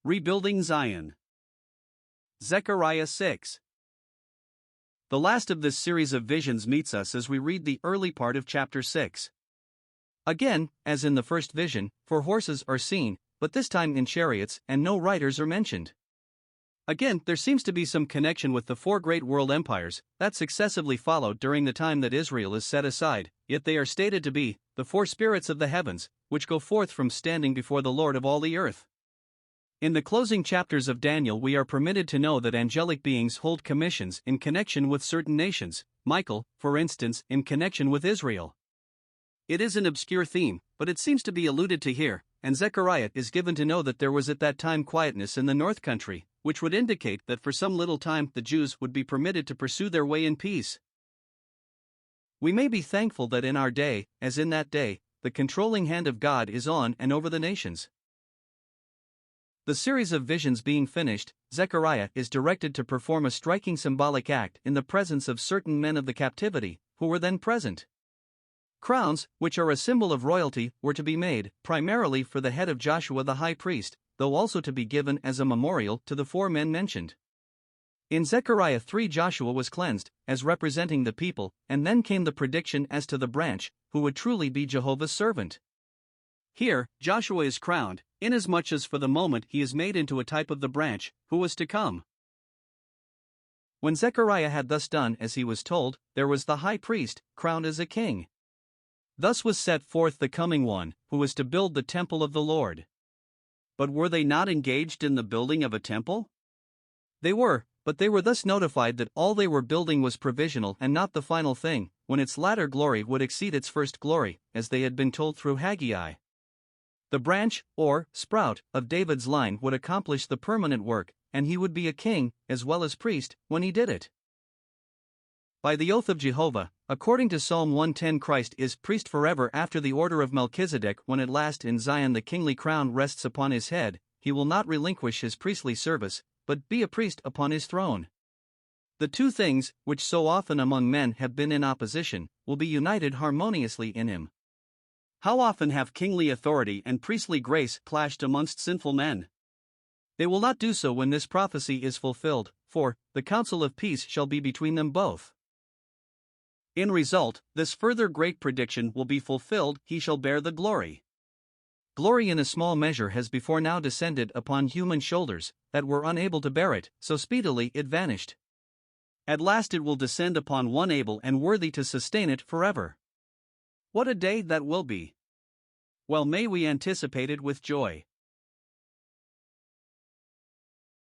Rebuilding Zion. Zechariah 6. The last of this series of visions meets us as we read the early part of chapter 6. Again, as in the first vision, 4 horses are seen, but this time in chariots, and no riders are mentioned. Again, there seems to be some connection with the 4 great world empires that successively followed during the time that Israel is set aside, yet they are stated to be the 4 spirits of the heavens, which go forth from standing before the Lord of all the earth. In the closing chapters of Daniel, we are permitted to know that angelic beings hold commissions in connection with certain nations, Michael, for instance, in connection with Israel. It is an obscure theme, but it seems to be alluded to here, and Zechariah is given to know that there was at that time quietness in the north country, which would indicate that for some little time the Jews would be permitted to pursue their way in peace. We may be thankful that in our day, as in that day, the controlling hand of God is on and over the nations. The series of visions being finished, Zechariah is directed to perform a striking symbolic act in the presence of certain men of the captivity, who were then present. Crowns, which are a symbol of royalty, were to be made, primarily for the head of Joshua the high priest, though also to be given as a memorial to the 4 men mentioned. In Zechariah 3, Joshua was cleansed, as representing the people, and then came the prediction as to the branch, who would truly be Jehovah's servant. Here, Joshua is crowned, inasmuch as for the moment he is made into a type of the branch, who was to come. When Zechariah had thus done as he was told, there was the high priest, crowned as a king. Thus was set forth the coming one, who was to build the temple of the Lord. But were they not engaged in the building of a temple? They were, but they were thus notified that all they were building was provisional and not the final thing, when its latter glory would exceed its first glory, as they had been told through Haggai. The branch, or sprout, of David's line would accomplish the permanent work, and he would be a king, as well as priest, when he did it. By the oath of Jehovah, according to Psalm 110, Christ is priest forever after the order of Melchizedek. When at last in Zion the kingly crown rests upon his head, he will not relinquish his priestly service, but be a priest upon his throne. The 2 things, which so often among men have been in opposition, will be united harmoniously in him. How often have kingly authority and priestly grace clashed amongst sinful men? They will not do so when this prophecy is fulfilled, for the counsel of peace shall be between them both. In result, this further great prediction will be fulfilled: he shall bear the glory. Glory in a small measure has before now descended upon human shoulders that were unable to bear it, so speedily it vanished. At last it will descend upon one able and worthy to sustain it forever. What a day that will be! Well, may we anticipate it with joy.